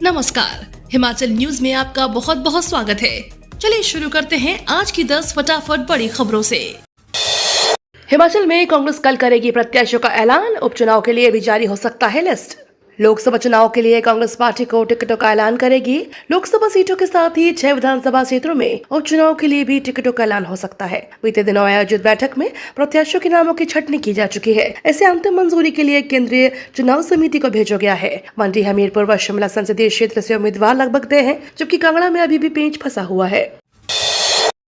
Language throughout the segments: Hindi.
नमस्कार, हिमाचल न्यूज में आपका बहुत बहुत स्वागत है। चलिए शुरू करते हैं आज की 10 फटाफट बड़ी खबरों से। हिमाचल में कांग्रेस कल करेगी प्रत्याशियों का ऐलान, उपचुनाव के लिए भी जारी हो सकता है लिस्ट। लोकसभा चुनाव के लिए कांग्रेस पार्टी को टिकटों का ऐलान करेगी। लोकसभा सीटों के साथ ही 6 विधानसभा क्षेत्रों में उपचुनाव के लिए भी टिकटों का ऐलान हो सकता है। बीते दिनों आयोजित बैठक में प्रत्याशियों के नामों की छटनी की जा चुकी है। इसे अंतिम मंजूरी के लिए केंद्रीय चुनाव समिति को भेजा गया है। मंडी, हमीरपुर व शिमला संसदीय क्षेत्र से उम्मीदवार लगभग तय हैं, जबकि कांगड़ा में अभी भी पेंच फंसा हुआ है।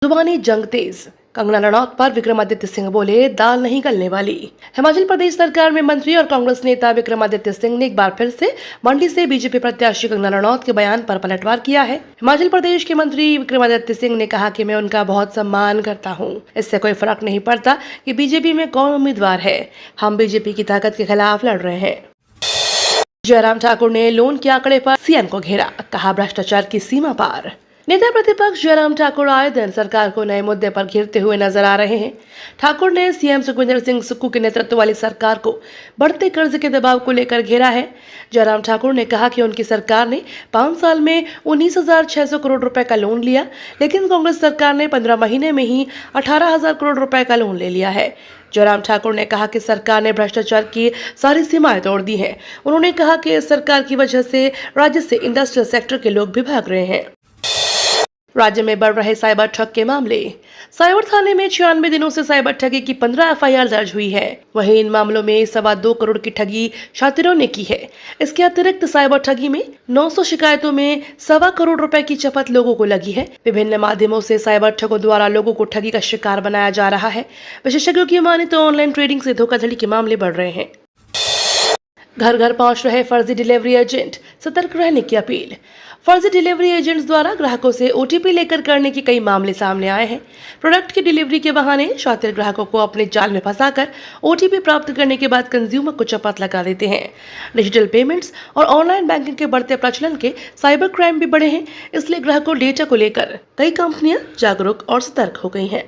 जुबानी जंग तेज, कंगना रणौत पर विक्रमादित्य सिंह बोले दाल नहीं गलने वाली। हिमाचल प्रदेश सरकार में मंत्री और कांग्रेस नेता विक्रमादित्य सिंह ने एक बार फिर से मंडी से बीजेपी प्रत्याशी कंगना रणौत के बयान पर पलटवार किया है। हिमाचल प्रदेश के मंत्री विक्रमादित्य सिंह ने कहा कि मैं उनका बहुत सम्मान करता हूं। इससे कोई फर्क नहीं पड़ता कि बीजेपी में कौन उम्मीदवार है, हम बीजेपी की ताकत के खिलाफ लड़ रहे हैं। जयराम ठाकुर ने लोन के आंकड़े पर सीएम को घेरा, कहा भ्रष्टाचार की सीमा पार। नेता प्रतिपक्ष जयराम ठाकुर आए दिन सरकार को नए मुद्दे पर घेरते हुए नजर आ रहे हैं। ठाकुर ने सीएम सुखविंदर सिंह सुक्खू के नेतृत्व वाली सरकार को बढ़ते कर्ज के दबाव को लेकर घेरा है। जयराम ठाकुर ने कहा कि उनकी सरकार ने 5 साल में 19,600 करोड़ रुपए का लोन लिया, लेकिन कांग्रेस सरकार ने 15 महीने में ही 18,000 करोड़ रुपए का लोन ले लिया है। जयराम ठाकुर ने कहा कि सरकार ने भ्रष्टाचार की सारी सीमाएं तोड़ दी हैं। उन्होंने कहा कि इस सरकार की वजह से राज्य से इंडस्ट्रियल सेक्टर के लोग भी भाग रहे हैं। राज्य में बढ़ रहे साइबर ठग के मामले। साइबर थाने में 96 दिनों से साइबर ठगी की 15 एफआईआर दर्ज हुई है। वहीं इन मामलों में 2.25 करोड़ की ठगी शातिरों ने की है। इसके अतिरिक्त साइबर ठगी में 900 शिकायतों में 1.25 करोड़ रुपए की चपत लोगों को लगी है। विभिन्न माध्यमों से साइबर ठगों द्वारा लोगों को ठगी का शिकार बनाया जा रहा है। विशेषज्ञों की माने तो ऑनलाइन ट्रेडिंग से धोखाधड़ी के मामले बढ़ रहे हैं। घर घर पहुंच रहे फर्जी डिलीवरी एजेंट, सतर्क रहने की अपील। फर्जी डिलीवरी एजेंट्स द्वारा ग्राहकों से ओटीपी लेकर करने के कई मामले सामने आए हैं। प्रोडक्ट की डिलीवरी के बहाने शातिर ग्राहकों को अपने जाल में फंसाकर ओटीपी प्राप्त करने के बाद कंज्यूमर को चपात लगा देते हैं। डिजिटल पेमेंट्स और ऑनलाइन बैंकिंग के बढ़ते प्रचलन के साइबर क्राइम भी बढ़े हैं, इसलिए ग्राहकों डेटा को लेकर कई कंपनियां जागरूक और सतर्क हो गई हैं।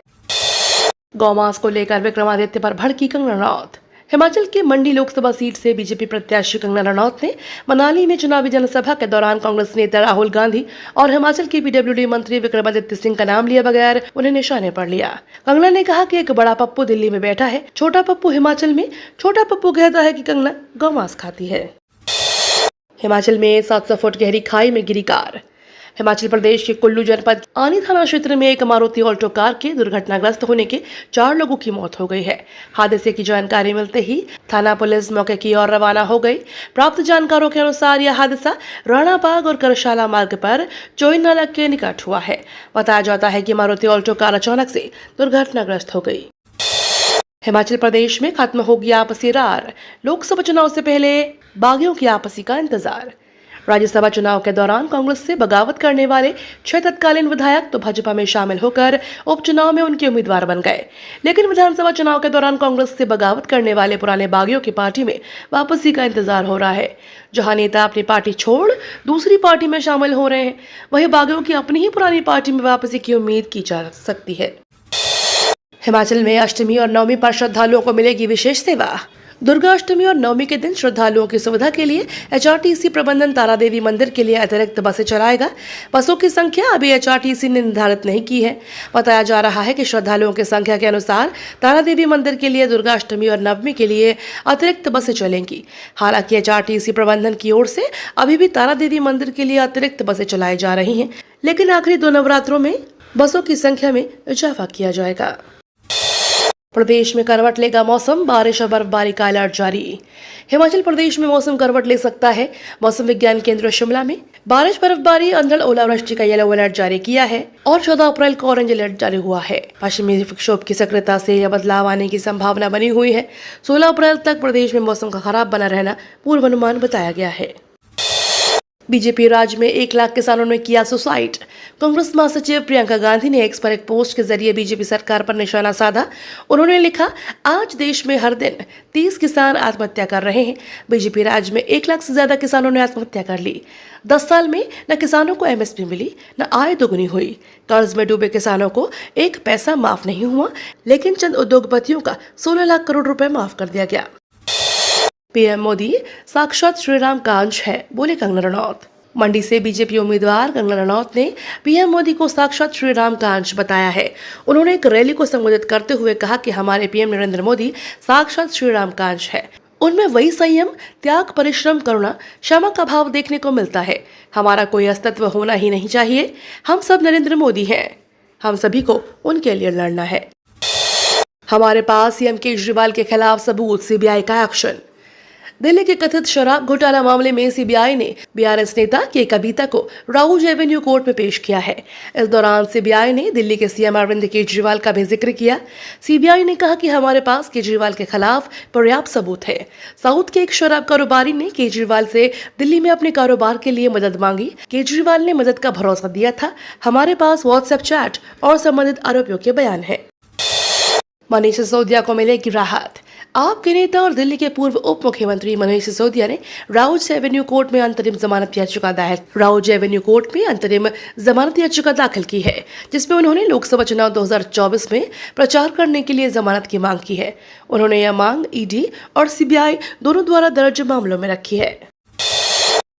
गौमांस को लेकर विक्रमादित्य पर भड़की कंगना रनौत। हिमाचल के मंडी लोकसभा सीट से बीजेपी प्रत्याशी कंगना रणौत ने मनाली में चुनावी जनसभा के दौरान कांग्रेस नेता राहुल गांधी और हिमाचल के पीडब्ल्यूडी मंत्री विक्रमादित्य सिंह का नाम लिए बगैर उन्हें निशाने पर लिया। कंगना ने कहा कि एक बड़ा पप्पू दिल्ली में बैठा है, छोटा पप्पू हिमाचल में। छोटा पप्पू कहता है कि कंगना गौमांस खाती है। हिमाचल में 700 फुट गहरी खाई में गिरी कार। हिमाचल प्रदेश के कुल्लू जनपद आनी थाना क्षेत्र में एक मारुति ऑल्टो कार के दुर्घटनाग्रस्त होने के 4 लोगों की मौत हो गई है। हादसे की जानकारी मिलते ही थाना पुलिस मौके की ओर रवाना हो गई। प्राप्त जानकारों के अनुसार यह हादसा राणाबाग और करशाला मार्ग पर चोई नाला के निकट हुआ है। बताया जाता है कि मारुति ऑल्टो कार अचानक से दुर्घटनाग्रस्त हो गई। हिमाचल प्रदेश में खत्म होगी आपसी रार। लोकसभा चुनाव से पहले बागियों की आपसी का इंतजार। राज्यसभा चुनाव के दौरान कांग्रेस से बगावत करने वाले 6 तत्कालीन विधायक तो भाजपा में शामिल होकर उपचुनाव में उनके उम्मीदवार बन गए, लेकिन विधानसभा चुनाव के दौरान कांग्रेस से बगावत करने वाले पुराने बागियों की पार्टी में वापसी का इंतजार हो रहा है। जहां नेता अपनी पार्टी छोड़ दूसरी पार्टी में शामिल हो रहे हैं, वहीं बागियों की अपनी ही पुरानी पार्टी में वापसी की उम्मीद की जा सकती है। हिमाचल में अष्टमी और नवमी पर श्रद्धालुओं को मिलेगी विशेष सेवा। दुर्गा अष्टमी और नवमी के दिन श्रद्धालुओं की सुविधा के लिए एचआरटीसी प्रबंधन तारा देवी मंदिर के लिए अतिरिक्त बसें चलाएगा। बसों की संख्या अभी एचआरटीसी ने निर्धारित नहीं की है। बताया जा रहा है कि श्रद्धालुओं की संख्या के अनुसार तारा देवी मंदिर के लिए दुर्गा अष्टमी और नवमी के लिए अतिरिक्त बसें चलेंगी। हालांकि एचआरटीसी प्रबंधन की ओर से अभी भी तारा देवी मंदिर के लिए अतिरिक्त बसें चलाई जा रही हैं, लेकिन आखिरी 2 नवरात्रों में बसों की संख्या में इजाफा किया जाएगा। प्रदेश में करवट लेगा मौसम, बारिश और बर्फबारी का अलर्ट जारी। हिमाचल प्रदेश में मौसम करवट ले सकता है। मौसम विज्ञान केंद्र शिमला में बारिश, बर्फबारी, अंधड़, ओलावृष्टि का येलो अलर्ट जारी किया है और 14 अप्रैल को ऑरेंज अलर्ट जारी हुआ है। पश्चिमी विक्षोभ की सक्रियता से यह बदलाव आने की संभावना बनी हुई है। 16 अप्रैल तक प्रदेश में मौसम का खराब बना रहना पूर्वानुमान बताया गया है। बीजेपी राज्य में 1 लाख किसानों ने किया सुसाइड। कांग्रेस महासचिव प्रियंका गांधी ने एक्स पर एक पोस्ट के जरिए बीजेपी सरकार पर निशाना साधा। उन्होंने लिखा, आज देश में हर दिन 30 किसान आत्महत्या कर रहे हैं। बीजेपी राज्य में 1 लाख से ज्यादा किसानों ने आत्महत्या कर ली। 10 साल में न किसानों को एमएसपी मिली, न आय दोगुनी हुई। कर्ज में डूबे किसानों को 1 पैसा माफ नहीं हुआ, लेकिन चंद उद्योगपतियों का 16 लाख करोड़ रुपए माफ कर दिया गया। पीएम मोदी साक्षात श्रीराम का अंश है, बोले कंगना रनौत। मंडी से बीजेपी उम्मीदवार कंगना रनौत ने पीएम मोदी को साक्षात श्री राम का अंश बताया है। उन्होंने एक रैली को संबोधित करते हुए कहा कि हमारे पीएम नरेंद्र मोदी साक्षात श्री राम का अंश है। उनमें वही संयम, त्याग, परिश्रम, करुणा, क्षमा का भाव देखने को मिलता है। हमारा कोई अस्तित्व होना ही नहीं चाहिए। हम सब नरेंद्र मोदी हैं। हम सभी को उनके लिए लड़ना है। हमारे पास सीएम केजरीवाल के खिलाफ सबूत, सीबीआई का एक्शन। दिल्ली के कथित शराब घोटाला मामले में सीबीआई ने बीआरएस नेता के कविता को राउज एवेन्यू कोर्ट में पेश किया है। इस दौरान सीबीआई ने दिल्ली के सीएम अरविंद केजरीवाल का भी जिक्र किया। सीबीआई ने कहा कि हमारे पास केजरीवाल के खिलाफ पर्याप्त सबूत है। साउथ के एक शराब कारोबारी ने केजरीवाल से दिल्ली में अपने कारोबार के लिए मदद मांगी। केजरीवाल ने मदद का भरोसा दिया था। हमारे पास व्हाट्सएप चैट और संबंधित आरोपियों के बयान है। मनीष सिसोदिया को मिलेगी राहत। आप के नेता और दिल्ली के पूर्व उप मुख्यमंत्री मनीष सिसोदिया ने राउज एवेन्यू कोर्ट में अंतरिम जमानत याचिका दाखिल की है, जिसमें उन्होंने लोकसभा चुनाव 2024 में प्रचार करने के लिए जमानत की मांग की है। उन्होंने यह मांग ईडी और सीबीआई दोनों द्वारा दर्ज मामलों में रखी है।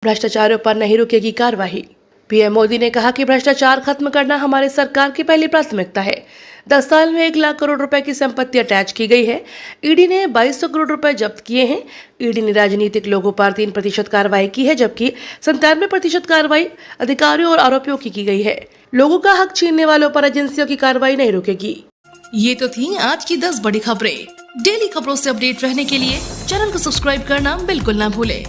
भ्रष्टाचारियों पर नहीं रुकेगी कार्रवाई। पीएम मोदी ने कहा कि भ्रष्टाचार खत्म करना हमारी सरकार की पहली प्राथमिकता है। 10 साल में 1 लाख करोड़ रुपए की संपत्ति अटैच की गई है। ईडी ने 2200 करोड़ रुपए जब्त किए हैं। ईडी ने राजनीतिक लोगों पर 3% कार्रवाई की है, जबकि 97% कार्रवाई अधिकारियों और आरोपियों की गई है। लोगों का हक छीनने वालों पर एजेंसियों की कार्रवाई नहीं रुकेगी। ये तो थी आज की 10 बड़ी खबरें। डेली खबरों से अपडेट रहने के लिए चैनल को सब्सक्राइब करना बिल्कुल ना भूलें।